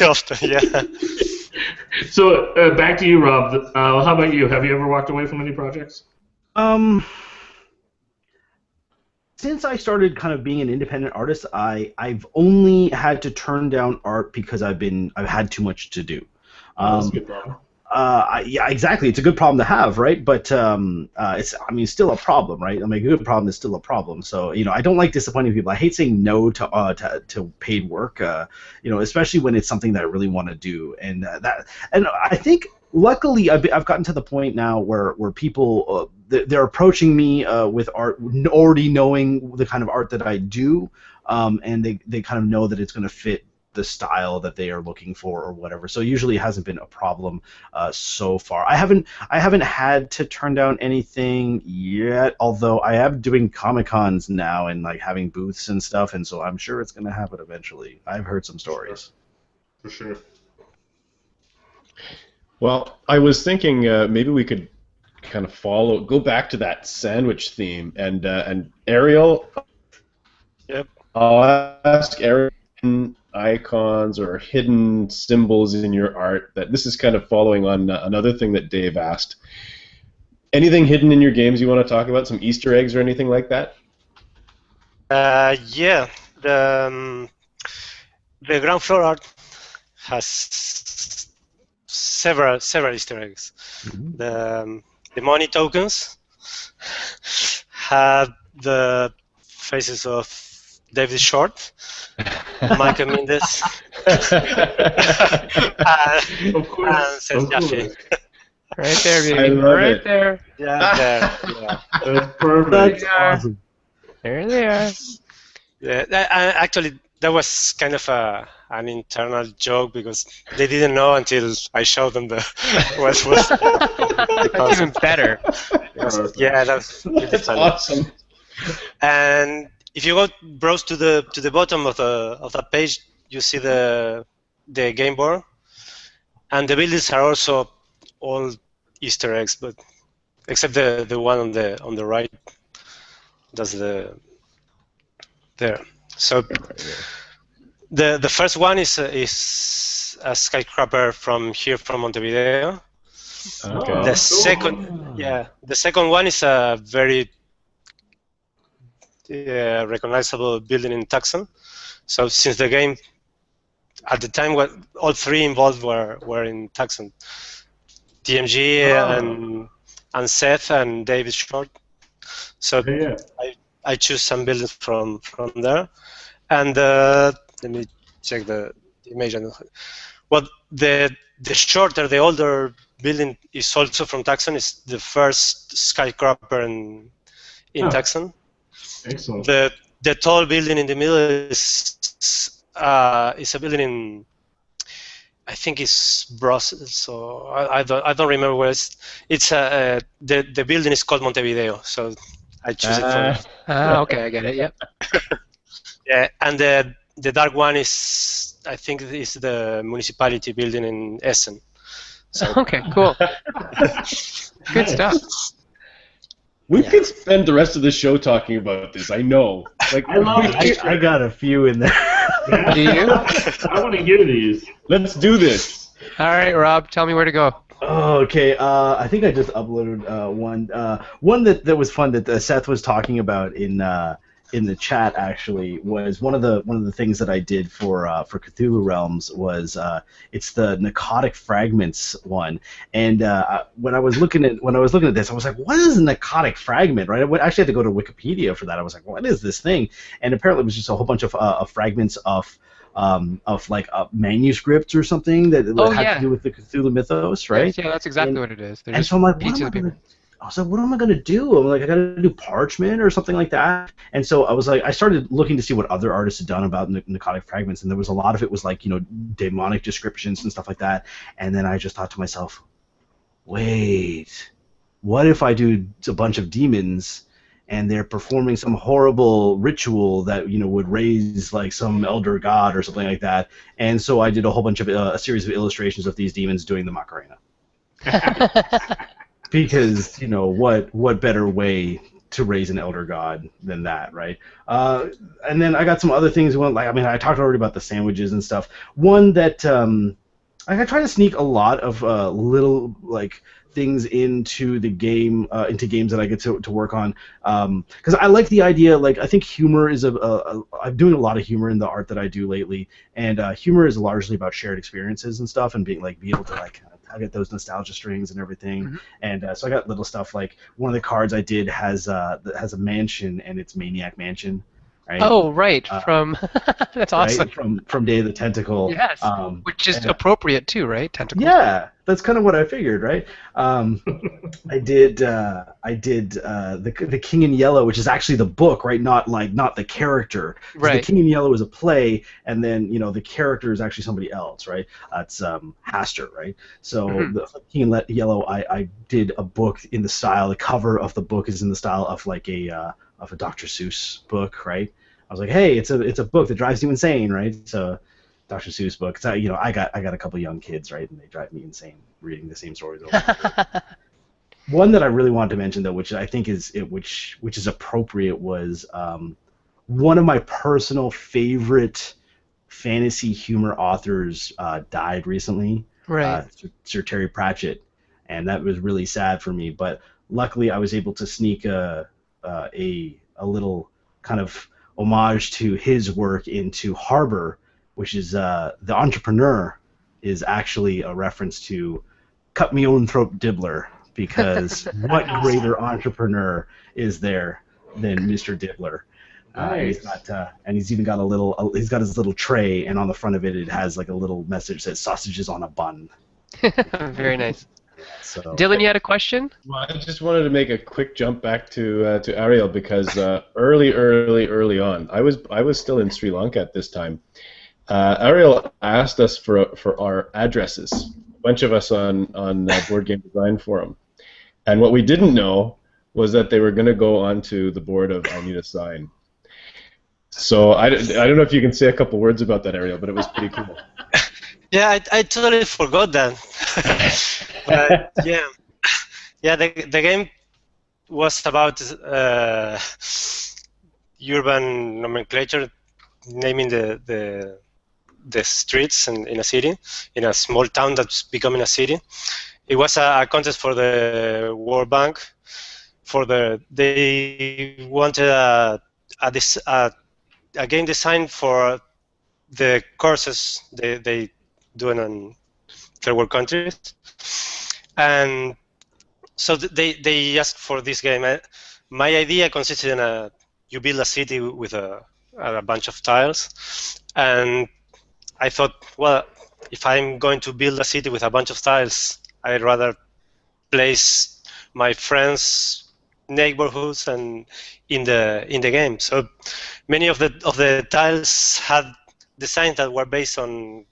often. Yeah. So back to you, Rob. How about you? Have you ever walked away from any projects? Since I started kind of being an independent artist, I've only had to turn down art because I've had too much to do. That's a good problem. Yeah, exactly. It's a good problem to have, right? But it's still a problem, right? I mean, a good problem is still a problem. So, you know, I don't like disappointing people. I hate saying no to paid work, you know, especially when it's something that I really want to do. And I think luckily I've gotten to the point now where people they're approaching me with art already knowing the kind of art that I do, and they kind of know that it's going to fit the style that they are looking for or whatever. So usually it hasn't been a problem so far. I haven't had to turn down anything yet, although I am doing Comic-Cons now and like having booths and stuff, and so I'm sure it's going to happen eventually. I've heard some stories. For sure. Well, I was thinking maybe we could kind of go back to that sandwich theme, and Ariel. Yep. I'll ask Ariel icons or hidden symbols in your art. That this is kind of following on another thing that Dave asked. Anything hidden in your games you want to talk about? Some Easter eggs or anything like that? Yeah, the ground floor art has several Easter eggs. The money tokens have the faces of David Short, Michael Mendes, and Seth Jaffe. Right there, baby. I love right it. there. Yeah, there. Yeah. That's perfect. That's There they are. awesome. There they are. Yeah, actually, that was kind of an internal joke because they didn't know until I showed them the what was the That's even concept. better. Yeah, that's really That's funny. awesome. And if you go browse to the bottom of that page, you see the game board, and the buildings are also all Easter eggs, but except the one on the right. That's there. So the first one is a skyscraper from Montevideo. Okay. Oh, The cool. second one is a very recognizable building in Tucson. So since the game at the time, all three involved were in Tucson. DMG and Seth and David Short. So Yeah. I choose some buildings from there, and let me check the image. Well, the older building is also from Tucson. It's the first skyscraper in Tucson. Excellent. The tall building in the middle is a building in, I think it's Brussels. So I don't remember where it's the building is called Montevideo. So I choose it for. Okay, I get it. Yep. Yeah, and the dark one is, I think, is the municipality building in Essen. So Okay, cool. Good stuff. We could spend the rest of the show talking about this. I know. Like, I love it. I got a few in there. Yeah. Do you? I want to hear these. let's do this. All right, Rob, tell me where to go. Oh, okay. I think I just uploaded one that was fun that Seth was talking about in the chat. Actually, was one of the things that I did for Cthulhu Realms was it's the Necrotic Fragments one. And when I was looking at this, I was like, what is a Necrotic Fragment? Right? I actually had to go to Wikipedia for that. I was like, what is this thing? And apparently, it was just a whole bunch of fragments of like manuscripts or something that had to do with the Cthulhu mythos, right? Yes, yeah, that's exactly what it is. They're And just so I'm like, pieces of paper. I was like, what am I going to do? I'm like, I got to do parchment or something like that. And so I was like, I started looking to see what other artists had done about Necrotic Fragments, and there was a lot of it was like, demonic descriptions and stuff like that. And then I just thought to myself, wait, what if I do a bunch of demons and they're performing some horrible ritual that would raise like some elder god or something like that? And so I did a whole bunch of a series of illustrations of these demons doing the Macarena. Because what better way to raise an elder god than that, right? And then I got some other things. I talked already about the sandwiches and stuff. One that I try to sneak a lot of little like things into the game, into games that I get to work on, because I like the idea. Like, I think humor is I'm doing a lot of humor in the art that I do lately, and humor is largely about shared experiences and stuff, and be able to like tug at those nostalgia strings and everything. Mm-hmm. And so I got little stuff like one of the cards I did has a mansion, and it's Maniac Mansion. Right? Oh, right. From that's awesome. Right? From Day of the Tentacle. Yes. Which is appropriate too, right? Tentacles. Yeah, that's kind of what I figured, right? I did the King in Yellow, which is actually the book, right? Not the character. Right. The King in Yellow is a play, and then the character is actually somebody else, right? It's Haster, right? So the King in Yellow, I did a book in the style. The cover of the book is in the style of like a Dr. Seuss book, right? I was like, hey, it's a book that drives you insane, right? So, Dr. Seuss book. So, I got a couple young kids, right, and they drive me insane reading the same stories over and over. One that I really wanted to mention, though, which I think is appropriate, was one of my personal favorite fantasy humor authors died recently. Right. Sir Terry Pratchett, and that was really sad for me. But luckily, I was able to sneak a little kind of homage to his work into Harbor, which is the entrepreneur, is actually a reference to Cut Me Own Throat Dibbler, because what greater entrepreneur is there than Mr. Dibbler? Nice. And he's even got a little. He's got his little tray, and on the front of it, it has like a little message that says "sausages on a bun." Very nice. So, Dylan, you had a question? Well, I just wanted to make a quick jump back to Ariel because early on, I was still in Sri Lanka at this time. Ariel asked us for our addresses, a bunch of us on Board Game Design Forum, and what we didn't know was that they were going to go onto the board of I Need a Sign. So I don't know if you can say a couple words about that, Ariel, but it was pretty cool. Yeah, I totally forgot that. But yeah, the game was about urban nomenclature, naming the streets in a city, in a small town that's becoming a city. It was a contest for the World Bank. They wanted a game design for the courses they do in third world countries, and so they asked for this game. My idea consisted in you build a city with a bunch of tiles, and I thought, well, if I'm going to build a city with a bunch of tiles, I'd rather place my friends' neighborhoods and in the game. So many of the tiles had designs that were based on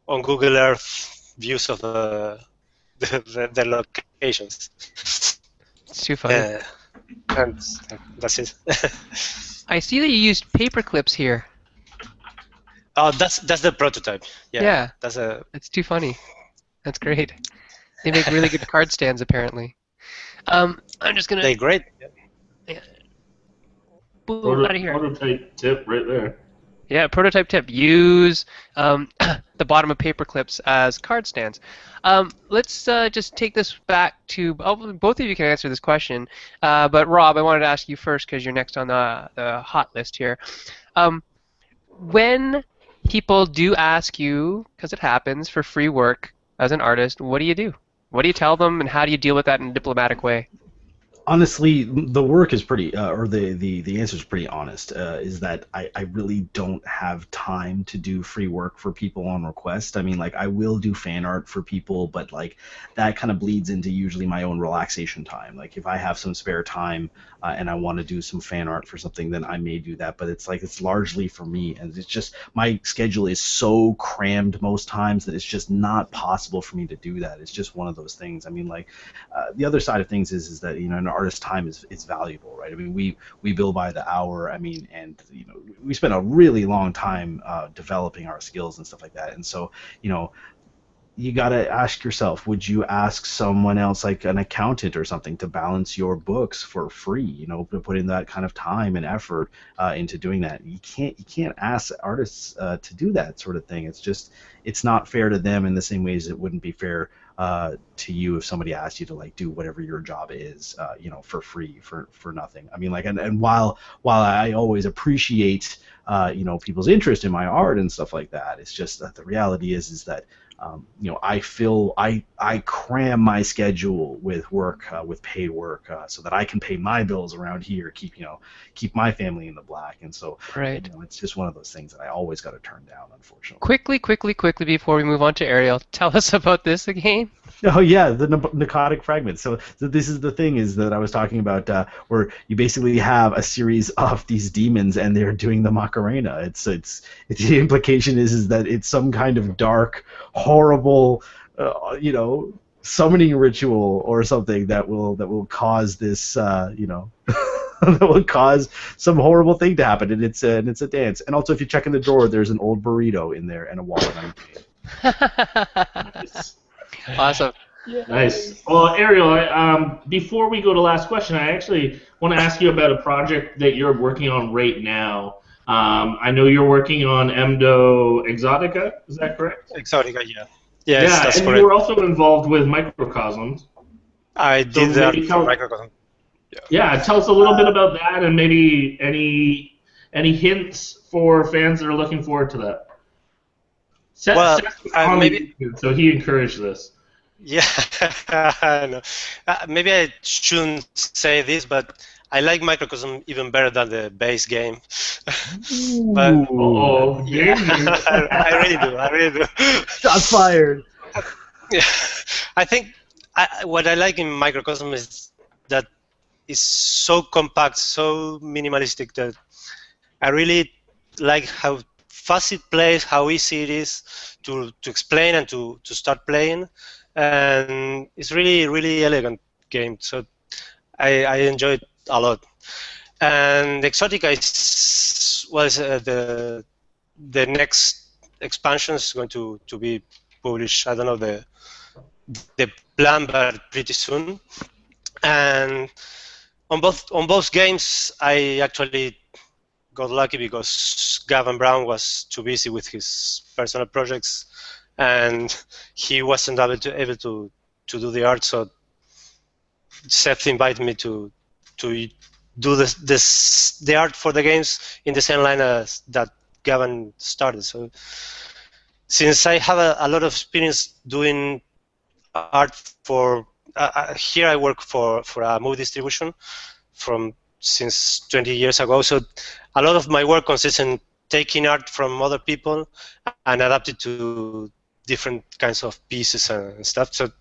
Google Earth views of the locations. It's too funny. And that's it. I see that you used paper clips here. Oh, that's the prototype. Yeah. That's It's too funny. That's great. They make really good card stands, apparently. I'm just gonna. They're great. Yeah. Boom, out of here. Prototype tip right there. Yeah, prototype tip. Use the bottom of paper clips as card stands. Let's just take this back to... both of you can answer this question, but Rob, I wanted to ask you first because you're next on the hot list here. When people do ask you, because it happens, for free work as an artist, what do you do? What do you tell them, and how do you deal with that in a diplomatic way? Honestly, the work is pretty, or the answer is pretty honest, is that I really don't have time to do free work for people on request. I mean, like, I will do fan art for people, but, like, that kind of bleeds into usually my own relaxation time. Like, if I have some spare time and I want to do some fan art for something, then I may do that, but it's like, it's largely for me, and it's just, my schedule is so crammed most times that it's just not possible for me to do that. It's just one of those things. I mean, like, the other side of things is that, you know, an artist's time is valuable, right? I mean, we bill by the hour. I mean, and you know, we spend a really long time developing our skills and stuff like that. And so, you know, you got to ask yourself, would you ask someone else, like an accountant or something, to balance your books for free? You know, to put in that kind of time and effort into doing that. You can't ask artists to do that sort of thing. It's just, it's not fair to them in the same ways it wouldn't be fair to you if somebody asked you to, like, do whatever your job is, you know, for free, for nothing. I mean, like, and while I always appreciate you know, people's interest in my art and stuff like that, it's just that the reality is that you know, I cram my schedule with work, with paid work, so that I can pay my bills around here, keep my family in the black, and so Right. you know, it's just one of those things that I always got to turn down, unfortunately. Quickly, before we move on to Ariel, tell us about this again. Oh yeah, the Necrotic Fragments. So this is the thing is that I was talking about, where you basically have a series of these demons and they're doing the Macarena. It's the implication is that it's some kind of dark, horrible, you know, summoning ritual or something that will cause this, you know. that will cause some horrible thing to happen, and it's a dance. And also, if you check in the drawer, there's an old burrito in there and a wallet on it. Awesome. Yeah. Nice. Well, Ariel, before we go to last question, I actually want to ask you about a project that you're working on right now. I know you're working on Emdo Exotica. Is that correct? Exotica, yeah. Yes, that's and correct. you were also involved with Microcosms. I did that maybe for Microcosm. Yeah, tell us a little bit about that, and maybe Any hints for fans that are looking forward to that? Well, Seth was on maybe. YouTube, so he encouraged this. Yeah, I know. Maybe I shouldn't say this, but I like Microcosm even better than the base game. But Uh-oh, yeah, maybe. I really do. I really do. Shots fired. Yeah, I think what I like in Microcosm is that it's so compact, so minimalistic that I really like how fast it plays, how easy it is to explain and to start playing, and it's really elegant game. So I enjoy it a lot. And Exotica was the next expansion is going to be published. I don't know the plan, but pretty soon. And on both games, I actually got lucky because Gavin Brown was too busy with his personal projects, and he wasn't able to do the art. So Seth invited me to do the art for the games in the same line as that Gavin started. So since I have a lot of experience doing art for here, I work for a movie distribution since 20 years ago. So a lot of my work consists in taking art from other people and adapt it to different kinds of pieces and stuff. So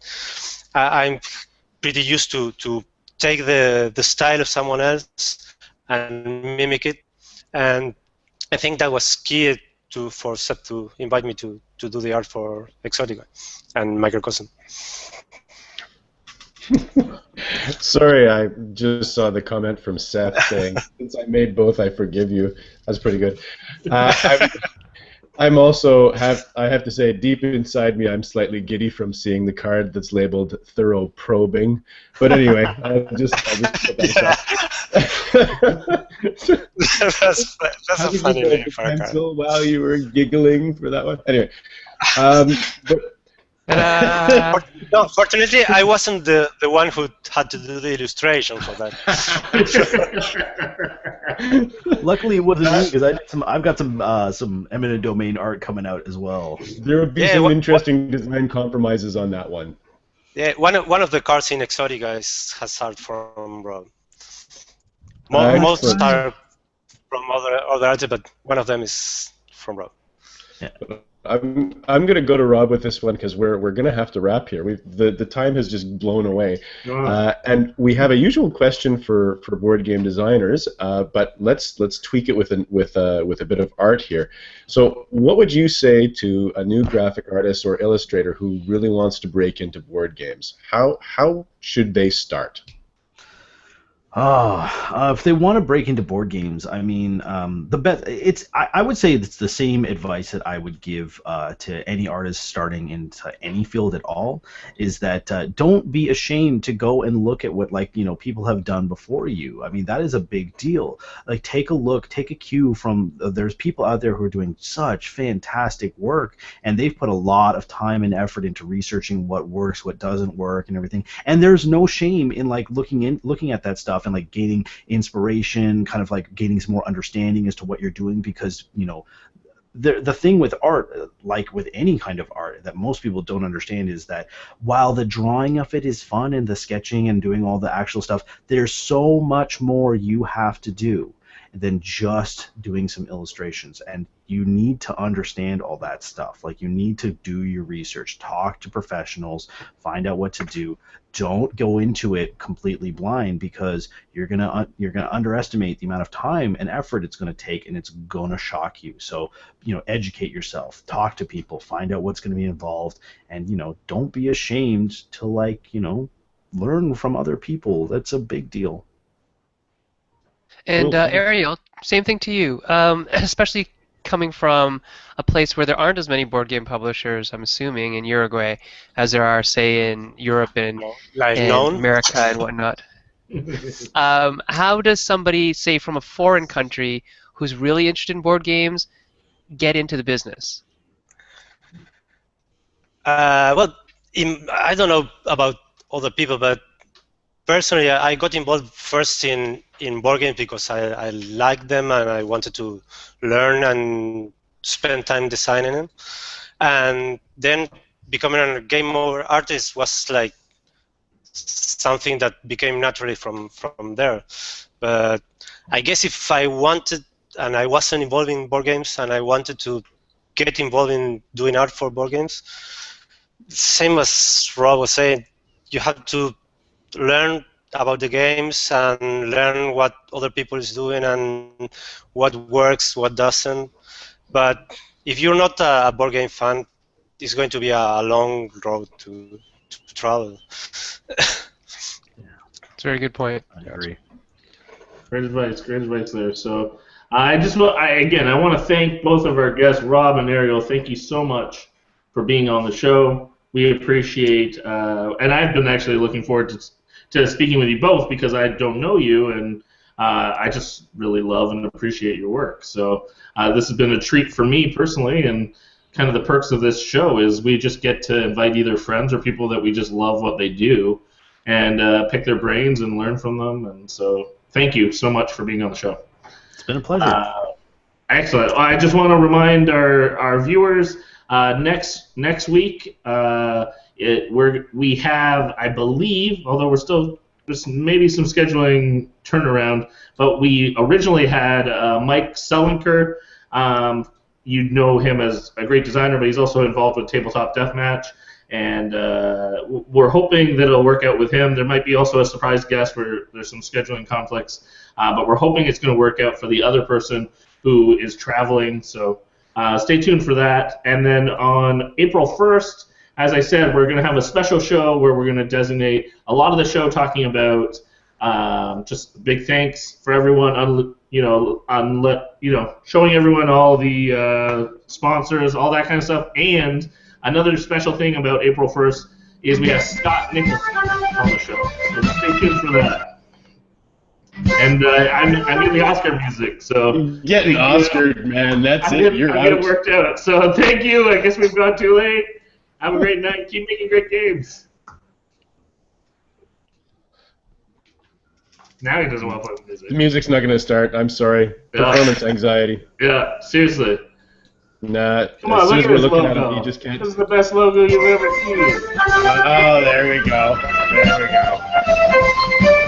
I'm pretty used to take the style of someone else and mimic it. And I think that was key for Seth to invite me to do the art for Exotica and Microcosm. Sorry, I just saw the comment from Seth saying, "Since I made both, I forgive you." That's pretty good. I'm also I have to say, deep inside me, I'm slightly giddy from seeing the card that's labeled "thorough probing." But anyway, I'll just put that aside. That's a funny name for a card. While you were giggling for that one. Anyway, no, fortunately, I wasn't the one who had to do the illustration for that. Luckily, it wasn't me because I've got some eminent domain art coming out as well. There would be some interesting design compromises on that one. Yeah, one of the cards in Exotica has art from Rob. Most are from other artists, but one of them is from Rob. Yeah. I'm going to go to Rob with this one because we're going to have to wrap here. The time has just blown away, and we have a usual question for board game designers, but let's tweak it with a bit of art here. So, what would you say to a new graphic artist or illustrator who really wants to break into board games? How should they start? If they want to break into board games, I mean, the best. I would say it's the same advice that I would give to any artist starting into any field at all. Is that don't be ashamed to go and look at what people have done before you. I mean, that is a big deal. Like, take a look, take a cue from. There's people out there who are doing such fantastic work, and they've put a lot of time and effort into researching what works, what doesn't work, and everything. And there's no shame in looking at that stuff and gaining inspiration, kind of gaining some more understanding as to what you're doing, because the thing with art, like with any kind of art, that most people don't understand is that while the drawing of it is fun and the sketching and doing all the actual stuff, there's so much more you have to do than just doing some illustrations, and you need to understand all that stuff. You need to do your research, talk to professionals, find out what to do. Don't go into it completely blind, because you're gonna underestimate the amount of time and effort it's gonna take, and it's gonna shock you. So educate yourself, talk to people, find out what's gonna be involved, and don't be ashamed to learn from other people. That's a big deal. And Ariel, same thing to you, especially coming from a place where there aren't as many board game publishers, I'm assuming, in Uruguay, as there are, say, in Europe and America and whatnot. How does somebody, say, from a foreign country who's really interested in board games get into the business? Well, I don't know about other people, but personally, I got involved first in board games because I liked them and I wanted to learn and spend time designing them. And then becoming a game over artist was like something that became naturally from there. But I guess if I wanted, and I wasn't involved in board games, and I wanted to get involved in doing art for board games, same as Rob was saying, you have to learn about the games and learn what other people is doing and what works, what doesn't. But if you're not a board game fan, it's going to be a long road to travel. It's a very good point. I agree. Great advice there. So I want to thank both of our guests, Rob and Ariel. Thank you so much for being on the show. We appreciate, and I've been actually looking forward to speaking with you both because I don't know you, and I just really love and appreciate your work. So this has been a treat for me personally, and kind of the perks of this show is we just get to invite either friends or people that we just love what they do, and pick their brains and learn from them. And so thank you so much for being on the show. It's been a pleasure. Excellent. I just want to remind our viewers, next week we have, I believe, although we're still, there's maybe some scheduling turnaround, but we originally had Mike Selinker. You know him as a great designer, but he's also involved with Tabletop Deathmatch, and we're hoping that it'll work out with him. There might be also a surprise guest where there's some scheduling conflicts, but we're hoping it's going to work out for the other person who is traveling, so stay tuned for that. And then on April 1st, as I said, we're going to have a special show where we're going to designate a lot of the show talking about just big thanks for everyone, showing everyone all the sponsors, all that kind of stuff. And another special thing about April 1st is we have Scott Nicholson on the show. So stay tuned for that. And I'm in the Oscar music, so Getting Oscar, man, that's it. You're I'm out. getting worked out. So thank you. I guess we've gone too late. Have a great night. Keep making great games. Now he doesn't want to play the music. The music's not going to start. I'm sorry. Performance anxiety. Yeah, seriously. Nah. Come on, as soon look as at we're this looking at logo. it, you just can't. This is the best logo you've ever seen. Oh, there we go. There we go.